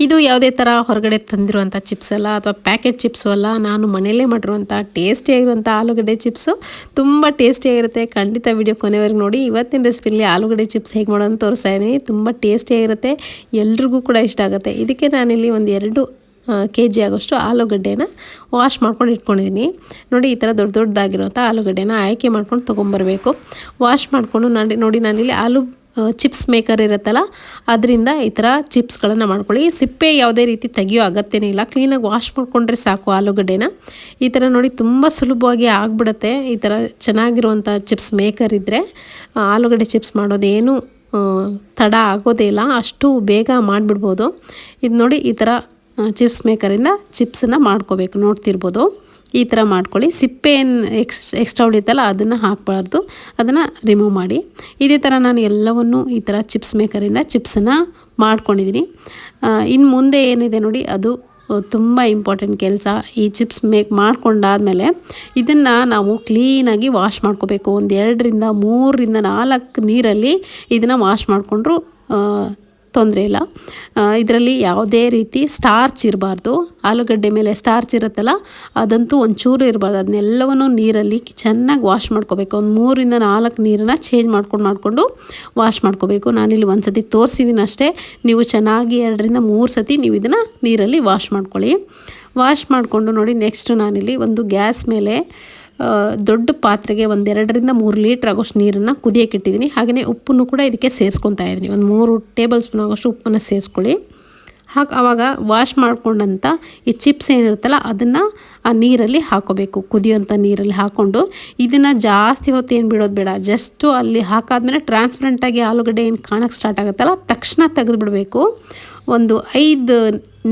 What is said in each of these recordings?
ಇದು ಯಾವುದೇ ಥರ ಹೊರಗಡೆ ತಂದಿರುವಂಥ ಚಿಪ್ಸ್ ಅಲ್ಲ ಅಥವಾ ಪ್ಯಾಕೆಟ್ ಚಿಪ್ಸು ಅಲ್ಲ. ನಾನು ಮನೆಯಲ್ಲೇ ಮಾಡಿರುವಂಥ ಟೇಸ್ಟಿಯಾಗಿರುವಂಥ ಆಲೂಗಡ್ಡೆ ಚಿಪ್ಸು ತುಂಬ ಟೇಸ್ಟಿಯಾಗಿರುತ್ತೆ. ಖಂಡಿತ ವಿಡಿಯೋ ಕೊನೆವರೆಗೆ ನೋಡಿ. ಇವತ್ತಿನ ರೆಸಿಪಿಲಿ ಆಲೂಗಡ್ಡೆ ಚಿಪ್ಸ್ ಹೇಗೆ ಮಾಡೋದು ತೋರಿಸ್ತಾ ಇದ್ದೀನಿ. ತುಂಬ ಟೇಸ್ಟಿಯಾಗಿರುತ್ತೆ, ಎಲ್ರಿಗೂ ಕೂಡ ಇಷ್ಟ ಆಗುತ್ತೆ. ಇದಕ್ಕೆ ನಾನಿಲ್ಲಿ ಒಂದು 2 kg ಆಗೋಷ್ಟು ಆಲೂಗಡ್ಡೆನ ವಾಶ್ ಮಾಡ್ಕೊಂಡು ಇಟ್ಕೊಂಡಿದ್ದೀನಿ. ನೋಡಿ ಈ ಥರ ದೊಡ್ಡ ದೊಡ್ಡದಾಗಿರುವಂಥ ಆಲೂಗಡ್ಡೆನ ಆಯ್ಕೆ ಮಾಡ್ಕೊಂಡು ತೊಗೊಂಬರಬೇಕು. ವಾಶ್ ಮಾಡಿಕೊಂಡು ನೋಡಿ ನಾನಿಲ್ಲಿ ಚಿಪ್ಸ್ ಮೇಕರ್ ಇರುತ್ತಲ್ಲ, ಅದರಿಂದ ಈ ಥರ ಚಿಪ್ಸ್ಗಳನ್ನು ಮಾಡ್ಕೊಳ್ಳಿ. ಸಿಪ್ಪೆ ಯಾವುದೇ ರೀತಿ ತೆಗಿಯೋ ಅಗತ್ಯನೇ ಇಲ್ಲ, ಕ್ಲೀನಾಗಿ ವಾಶ್ ಮಾಡಿಕೊಂಡ್ರೆ ಸಾಕು ಆಲೂಗಡ್ಡೆನ. ಈ ಥರ ನೋಡಿ ತುಂಬ ಸುಲಭವಾಗಿ ಆಗಿಬಿಡುತ್ತೆ. ಈ ಥರ ಚೆನ್ನಾಗಿರುವಂಥ ಚಿಪ್ಸ್ ಮೇಕರ್ ಇದ್ದರೆ ಆಲೂಗಡ್ಡೆ ಚಿಪ್ಸ್ ಮಾಡೋದೇನು ತಡ ಆಗೋದೇ ಇಲ್ಲ, ಅಷ್ಟು ಬೇಗ ಮಾಡಿಬಿಡ್ಬೋದು. ಇದು ನೋಡಿ ಈ ಥರ ಚಿಪ್ಸ್ ಮೇಕರಿಂದ ಚಿಪ್ಸನ್ನು ಮಾಡ್ಕೋಬೇಕು. ನೋಡ್ತಿರ್ಬೋದು, ಈ ಥರ ಮಾಡ್ಕೊಳ್ಳಿ. ಸಿಪ್ಪೆ ಏನು ಎಕ್ಸ್ಟ್ರಾ ಉಳಿಯುತ್ತಲ್ಲ ಅದನ್ನು ಹಾಕಬಾರ್ದು, ಅದನ್ನು ರಿಮೂವ್ ಮಾಡಿ. ಇದೇ ಥರ ನಾನು ಎಲ್ಲವನ್ನು ಈ ಥರ ಚಿಪ್ಸ್ ಮೇಕರಿಂದ ಚಿಪ್ಸನ್ನು ಮಾಡ್ಕೊಂಡಿದ್ದೀನಿ. ಇನ್ನು ಮುಂದೆ ಏನಿದೆ ನೋಡಿ, ಅದು ತುಂಬ ಇಂಪಾರ್ಟೆಂಟ್ ಕೆಲಸ. ಈ ಚಿಪ್ಸ್ ಮಾಡ್ಕೊಂಡಾದಮೇಲೆ ಇದನ್ನು ನಾವು ಕ್ಲೀನಾಗಿ ವಾಶ್ ಮಾಡ್ಕೋಬೇಕು. ಒಂದು 2ರಿಂದ 3ರಿಂದ 4 ನೀರಲ್ಲಿ ಇದನ್ನು ವಾಶ್ ಮಾಡಿಕೊಂಡ್ರು ತೊಂದರೆ ಇಲ್ಲ. ಇದರಲ್ಲಿ ಯಾವುದೇ ರೀತಿ ಸ್ಟಾರ್ಚ್ ಇರಬಾರ್ದು. ಆಲೂಗಡ್ಡೆ ಮೇಲೆ ಸ್ಟಾರ್ಚ್ ಇರುತ್ತಲ್ಲ, ಅದಂತೂ ಒಂಚೂರು ಇರಬಾರ್ದು. ಅದನ್ನೆಲ್ಲವನ್ನು ನೀರಲ್ಲಿ ಚೆನ್ನಾಗಿ ವಾಶ್ ಮಾಡ್ಕೋಬೇಕು. ಒಂದು 3ರಿಂದ 4 ನೀರನ್ನು ಚೇಂಜ್ ಮಾಡಿಕೊಂಡು ವಾಶ್ ಮಾಡ್ಕೋಬೇಕು. ನಾನಿಲ್ಲಿ ಒಂದು ಸತಿ ತೋರಿಸಿದ್ದೀನಿ ಅಷ್ಟೇ. ನೀವು ಚೆನ್ನಾಗಿ 2ರಿಂದ 3 ಸತಿ ನೀವು ಇದನ್ನು ನೀರಲ್ಲಿ ವಾಶ್ ಮಾಡ್ಕೊಳ್ಳಿ. ವಾಶ್ ಮಾಡಿಕೊಂಡು ನೋಡಿ, ನೆಕ್ಸ್ಟು ನಾನಿಲ್ಲಿ ಒಂದು ಗ್ಯಾಸ್ ಮೇಲೆ ದೊಡ್ಡ ಪಾತ್ರೆಗೆ ಒಂದು 2ರಿಂದ 3 ಲೀಟ್ರ್ ಆಗೋಷ್ಟು ನೀರನ್ನು ಕುದಿಯೋಕೆ ಇಟ್ಟಿದ್ದೀನಿ. ಹಾಗೆಯೇ ಉಪ್ಪನ್ನು ಕೂಡ ಇದಕ್ಕೆ ಸೇರಿಸ್ಕೊತಾ ಇದ್ದೀನಿ. ಒಂದು 3 ಟೇಬಲ್ ಸ್ಪೂನ್ ಆಗೋಷ್ಟು ಉಪ್ಪನ್ನು ಸೇರಿಸ್ಕೊಳ್ಳಿ. ಆವಾಗ ವಾಶ್ ಮಾಡ್ಕೊಂಡಂಥ ಈ ಚಿಪ್ಸ್ ಏನಿರುತ್ತಲ್ಲ ಅದನ್ನು ಆ ನೀರಲ್ಲಿ ಹಾಕೋಬೇಕು. ಕುದಿಯೋಂಥ ನೀರಲ್ಲಿ ಹಾಕ್ಕೊಂಡು ಇದನ್ನು ಜಾಸ್ತಿ ಹೊತ್ತು ಏನು ಬಿಡೋದು ಬೇಡ. ಜಸ್ಟು ಅಲ್ಲಿ ಹಾಕಾದ್ಮೇಲೆ ಟ್ರಾನ್ಸ್ಪರೆಂಟಾಗಿ ಆಲೂಗಡ್ಡೆ ಏನು ಕಾಣೋಕ್ಕೆ ಸ್ಟಾರ್ಟ್ ಆಗುತ್ತಲ್ಲ, ತಕ್ಷಣ ತೆಗೆದುಬಿಡಬೇಕು. ಒಂದು 5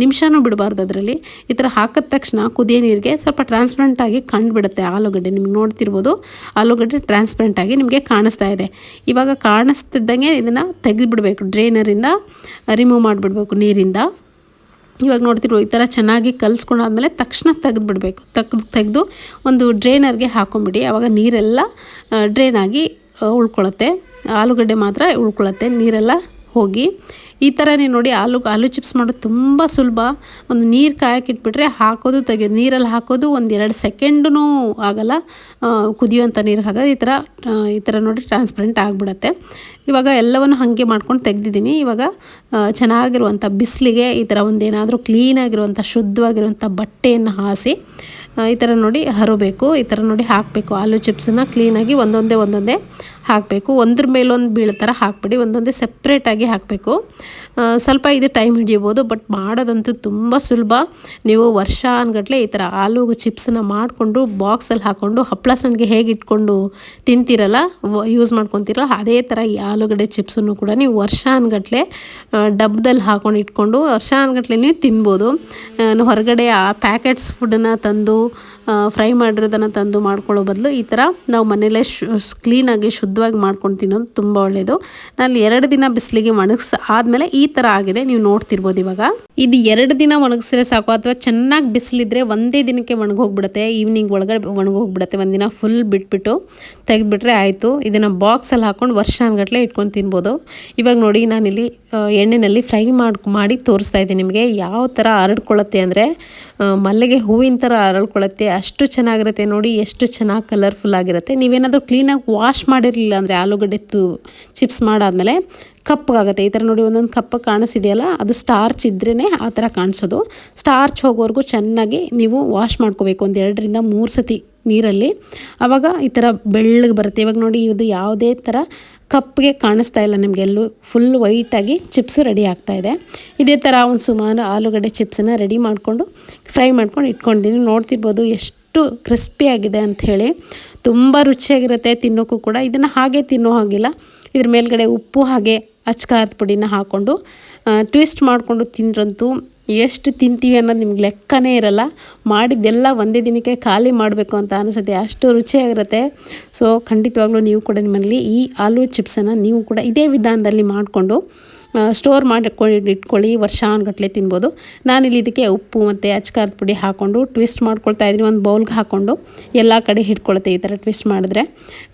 ನಿಮಿಷನೂ ಬಿಡಬಾರ್ದು. ಅದರಲ್ಲಿ ಈ ಥರ ಹಾಕಿದ ತಕ್ಷಣ ಕುದಿಯೋ ನೀರಿಗೆ ಸ್ವಲ್ಪ ಟ್ರಾನ್ಸ್ಪರೆಂಟಾಗಿ ಕಂಡುಬಿಡುತ್ತೆ ಆಲೂಗಡ್ಡೆ. ನಿಮ್ಗೆ ನೋಡ್ತಿರ್ಬೋದು, ಆಲೂಗಡ್ಡೆ ಟ್ರಾನ್ಸ್ಪರೆಂಟಾಗಿ ನಿಮಗೆ ಕಾಣಿಸ್ತಾ ಇದೆ. ಇವಾಗ ಕಾಣಿಸ್ತಿದ್ದಂಗೆ ಇದನ್ನು ತೆಗೆದುಬಿಡಬೇಕು, ಡ್ರೈನರಿಂದ ರಿಮೂವ್ ಮಾಡಿಬಿಡ್ಬೇಕು ನೀರಿಂದ. ಇವಾಗ ನೋಡ್ತಿರ್ಬೋದು, ಈ ಥರ ಚೆನ್ನಾಗಿ ಕಲಿಸ್ಕೊಂಡಾದ್ಮೇಲೆ ತಕ್ಷಣ ತೆಗೆದುಬಿಡಬೇಕು. ತೆಗೆದು ಒಂದು ಡ್ರೈನರ್ಗೆ ಹಾಕೊಂಬಿಡಿ. ಆವಾಗ ನೀರೆಲ್ಲ ಡ್ರೈನಾಗಿ ಉಳ್ಕೊಳ್ಳುತ್ತೆ, ಆಲೂಗಡ್ಡೆ ಮಾತ್ರ ಉಳ್ಕೊಳ್ಳುತ್ತೆ, ನೀರೆಲ್ಲ ಹೋಗಿ. ಈ ಥರನೇ ನೋಡಿ ಆಲೂ ಚಿಪ್ಸ್ ಮಾಡೋದು ತುಂಬ ಸುಲಭ. ಒಂದು ನೀರು ಕಾಯಕ್ಕಿಟ್ಬಿಟ್ರೆ ಹಾಕೋದು ತೆಗೆಯೋದು, ನೀರಲ್ಲಿ ಹಾಕೋದು ಒಂದು 2 ಸೆಕೆಂಡೂ ಆಗೋಲ್ಲ. ಕುದಿಯುವಂಥ ನೀರಿಗೆ ಹಾಕೋದು ಈ ಥರ ನೋಡಿ ಟ್ರಾನ್ಸ್ಪರೆಂಟ್ ಆಗಿಬಿಡತ್ತೆ. ಇವಾಗ ಎಲ್ಲವನ್ನು ಹಾಗೆ ಮಾಡ್ಕೊಂಡು ತೆಗೆದಿದ್ದೀನಿ. ಇವಾಗ ಚೆನ್ನಾಗಿರುವಂಥ ಬಿಸಿಲಿಗೆ ಈ ಥರ ಒಂದೇನಾದರೂ ಕ್ಲೀನಾಗಿರುವಂಥ ಶುದ್ಧವಾಗಿರುವಂಥ ಬಟ್ಟೆಯನ್ನು ಹಾಸಿ ಈ ಥರ ನೋಡಿ ಹರಬೇಕು. ಈ ಥರ ನೋಡಿ ಹಾಕಬೇಕು. ಆಲೂ ಚಿಪ್ಸನ್ನು ಕ್ಲೀನಾಗಿ ಒಂದೊಂದೇ ಹಾಕಬೇಕು. ಒಂದ್ರ ಮೇಲೊಂದು ಬೀಳೋ ಥರ ಹಾಕ್ಬಿಡಿ, ಒಂದೊಂದೇ ಸಪ್ರೇಟಾಗಿ ಹಾಕಬೇಕು. ಸ್ವಲ್ಪ ಇದು ಟೈಮ್ ಹಿಡಿಯಬೋದು, ಬಟ್ ಮಾಡೋದಂತೂ ತುಂಬ ಸುಲಭ. ನೀವು ವರ್ಷಾನುಗಟ್ಲೆ ಈ ಥರ ಆಲೂ ಚಿಪ್ಸನ್ನು ಮಾಡಿಕೊಂಡು ಬಾಕ್ಸಲ್ಲಿ ಹಾಕ್ಕೊಂಡು ಹಪ್ಪಳ ಸಂಡಿಗೆ ಹೇಗೆ ಇಟ್ಕೊಂಡು ತಿಂತೀರಲ್ಲ, ಯೂಸ್ ಮಾಡ್ಕೊತೀರಲ್ಲ, ಅದೇ ಥರ ಈ ಆಲೂಗಡ್ಡೆ ಚಿಪ್ಸನ್ನು ಕೂಡ ನೀವು ವರ್ಷಾನುಗಟ್ಲೆ ಡಬ್ಬದಲ್ಲಿ ಹಾಕ್ಕೊಂಡು ಇಟ್ಕೊಂಡು ವರ್ಷಾನುಗಟ್ಲೆ ನೀವು ತಿನ್ಬೋದು. ಹೊರಗಡೆ ಆ ಪ್ಯಾಕೆಟ್ಸ್ ಫುಡ್ಡನ್ನು ತಂದು ಫ್ರೈ ಮಾಡಿರೋದನ್ನು ತಂದು ಮಾಡ್ಕೊಳ್ಳೋ ಬದಲು ಈ ಥರ ನಾವು ಮನೆಯಲ್ಲೇ ಕ್ಲೀನಾಗಿ ಶುದ್ಧವಾಗಿ ಮಾಡ್ಕೊಂಡು ತಿನ್ನೋದು ತುಂಬ ಒಳ್ಳೆಯದು. ನಾನು 2 ದಿನ ಬಿಸಿಲಿಗೆ ಆದಮೇಲೆ ಈ ಥರ ಆಗಿದೆ, ನೀವು ನೋಡ್ತಿರ್ಬೋದು. ಇವಾಗ ಇದು 2 ದಿನ ಒಣಗಿಸಿದ್ರೆ ಸಾಕು, ಅಥವಾ ಚೆನ್ನಾಗಿ ಬಿಸಿಲಿದ್ರೆ ಒಂದೇ ದಿನಕ್ಕೆ ಒಣಗೋಗ್ಬಿಡುತ್ತೆ. ಈವ್ನಿಂಗ್ ಒಳಗಡೆ ಒಣಗೋಗ್ಬಿಡುತ್ತೆ. ಒಂದು ದಿನ ಫುಲ್ ಬಿಟ್ಬಿಟ್ಟು ತೆಗೆದುಬಿಟ್ರೆ ಆಯಿತು. ಇದನ್ನು ಬಾಕ್ಸಲ್ಲಿ ಹಾಕ್ಕೊಂಡು ವರ್ಷಾನುಗಟ್ಲೆ ಇಟ್ಕೊಂಡು ತಿನ್ಬೋದು. ಇವಾಗ ನೋಡಿ, ನಾನಿಲ್ಲಿ ಎಣ್ಣೆಯಲ್ಲಿ ಫ್ರೈ ಮಾಡಿ ತೋರಿಸ್ತಾ ಇದ್ದೀನಿ ನಿಮಗೆ. ಯಾವ ಥರ ಹರಡ್ಕೊಳ್ಳುತ್ತೆ ಅಂದರೆ ಮಲ್ಲಿಗೆ ಹೂವಿನ ಥರ ಹರಡ್ಕೊಳ್ಳುತ್ತೆ, ಅಷ್ಟು ಚೆನ್ನಾಗಿರುತ್ತೆ. ನೋಡಿ ಎಷ್ಟು ಚೆನ್ನಾಗಿ ಕಲರ್ಫುಲ್ ಆಗಿರುತ್ತೆ. ನೀವೇನಾದರೂ ಕ್ಲೀನಾಗಿ ವಾಶ್ ಮಾಡಿರಲಿಲ್ಲ ಅಂದರೆ ಆಲೂಗಡ್ಡೆ ಚಿಪ್ಸ್ ಮಾಡಾದಮೇಲೆ ಕಪ್ಪಗಾಗುತ್ತೆ. ಈ ಥರ ನೋಡಿ ಒಂದೊಂದು ಕಪ್ಪು ಕಾಣಿಸಿದೆಯಲ್ಲ, ಅದು ಸ್ಟಾರ್ಚ್ ಇದ್ರೇ ಆ ಥರ ಕಾಣಿಸೋದು. ಸ್ಟಾರ್ಚ್ ಹೋಗೋವರೆಗೂ ಚೆನ್ನಾಗಿ ನೀವು ವಾಶ್ ಮಾಡ್ಕೋಬೇಕು, ಒಂದು 2ರಿಂದ 3 ಸತಿ ನೀರಲ್ಲಿ. ಆವಾಗ ಈ ಥರ ಬೆಳ್ಳಗೆ ಬರುತ್ತೆ. ಇವಾಗ ನೋಡಿ, ಇದು ಯಾವುದೇ ಥರ ಕಪ್ಪಿಗೆ ಕಾಣಿಸ್ತಾ ಇಲ್ಲ ನಿಮಗೆಲ್ಲೂ, ಫುಲ್ ವೈಟಾಗಿ ಚಿಪ್ಸು ರೆಡಿ ಆಗ್ತಾಯಿದೆ. ಇದೇ ಥರ ಒಂದು ಸುಮಾರು ಆಲೂಗಡ್ಡೆ ಚಿಪ್ಸನ್ನು ರೆಡಿ ಮಾಡಿಕೊಂಡು ಫ್ರೈ ಮಾಡ್ಕೊಂಡು ಇಟ್ಕೊಂಡಿದ್ದೀನಿ. ನೋಡ್ತಿರ್ಬೋದು ಎಷ್ಟು ಕ್ರಿಸ್ಪಿಯಾಗಿದೆ ಅಂಥೇಳಿ. ತುಂಬ ರುಚಿಯಾಗಿರುತ್ತೆ ತಿನ್ನೋಕ್ಕೂ ಕೂಡ. ಇದನ್ನು ಹಾಗೆ ತಿನ್ನೋ ಹಾಗಿಲ್ಲ, ಇದ್ರ ಮೇಲ್ಗಡೆ ಉಪ್ಪು ಹಾಗೆ ಅಚ್ಕಾರದ ಪುಡಿನ ಹಾಕ್ಕೊಂಡು ಟ್ವಿಸ್ಟ್ ಮಾಡಿಕೊಂಡು ತಿಂದ್ರಂತೂ ಎಷ್ಟು ತಿಂತೀವಿ ಅನ್ನೋದು ನಿಮ್ಗೆ ಲೆಕ್ಕನೇ ಇರಲ್ಲ. ಮಾಡಿದ್ದೆಲ್ಲ ಒಂದೇ ದಿನಕ್ಕೆ ಖಾಲಿ ಮಾಡಬೇಕು ಅಂತ ಅನಿಸುತ್ತೆ, ಅಷ್ಟು ರುಚಿಯಾಗಿರುತ್ತೆ. ಸೊ ಖಂಡಿತವಾಗ್ಲೂ ನೀವು ಕೂಡ ನಿಮ್ಮಲ್ಲಿ ಈ ಆಲೂ ಚಿಪ್ಸನ್ನು ನೀವು ಕೂಡ ಇದೇ ವಿಧಾನದಲ್ಲಿ ಮಾಡಿಕೊಂಡು ಸ್ಟೋರ್ ಮಾಡಿಕೊಂಡು ಇಟ್ಕೊಳ್ಳಿ, ವರ್ಷಾನುಗಟ್ಟಲೆ ತಿನ್ಬೋದು. ನಾನಿಲ್ಲಿ ಇದಕ್ಕೆ ಉಪ್ಪು ಮತ್ತು ಅಚ್ಕಾರದ ಪುಡಿ ಹಾಕ್ಕೊಂಡು ಟ್ವಿಸ್ಟ್ ಮಾಡ್ಕೊಳ್ತಾ ಇದ್ದೀನಿ. ಒಂದು ಬೌಲ್ಗೆ ಹಾಕ್ಕೊಂಡು ಎಲ್ಲ ಕಡೆ ಹಿಡ್ಕೊಳುತ್ತೆ ಈ ಥರ ಟ್ವಿಸ್ಟ್ ಮಾಡಿದ್ರೆ.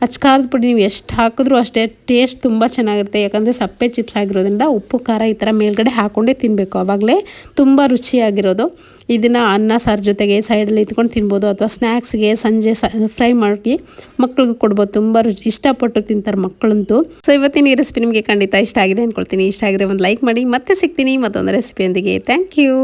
ಅಚ್ಕಾರದ ಪುಡಿ ನೀವು ಎಷ್ಟು ಹಾಕಿದ್ರೂ ಅಷ್ಟೇ ಟೇಸ್ಟ್ ತುಂಬ ಚೆನ್ನಾಗಿರುತ್ತೆ. ಯಾಕಂದರೆ ಸಪ್ಪೆ ಚಿಪ್ಸ್ ಆಗಿರೋದ್ರಿಂದ ಉಪ್ಪು ಖಾರ ಈ ಥರ ಮೇಲ್ಗಡೆ ಹಾಕ್ಕೊಂಡೇ ತಿನ್ನಬೇಕು, ಆವಾಗಲೇ ತುಂಬ ರುಚಿಯಾಗಿರೋದು. ಇದನ್ನು ಅನ್ನ ಸಾರು ಜೊತೆಗೆ ಸೈಡಲ್ಲಿ ಇಟ್ಕೊಂಡು ತಿನ್ಬೋದು, ಅಥವಾ ಸ್ನ್ಯಾಕ್ಸ್ಗೆ ಸಂಜೆ ಫ್ರೈ ಮಾಡಿ ಮಕ್ಳಿಗೆ ಕೊಡ್ಬೋದು. ತುಂಬ ಇಷ್ಟಪಟ್ಟು ತಿಂತಾರೆ ಮಕ್ಕಳಂತೂ. ಸೊ ಇವತ್ತಿನ ಈ ರೆಸಿಪಿ ನಿಮಗೆ ಖಂಡಿತ ಇಷ್ಟ ಆಗಿದೆ ಅಂದ್ಕೊಳ್ತೀನಿ. ಇಷ್ಟ ಆಗಿದ್ರೆ ಒಂದು ಲೈಕ್ ಮಾಡಿ. ಮತ್ತೆ ಸಿಗ್ತೀನಿ ಮತ್ತೊಂದು ರೆಸಿಪಿಯೊಂದಿಗೆ. Thank you.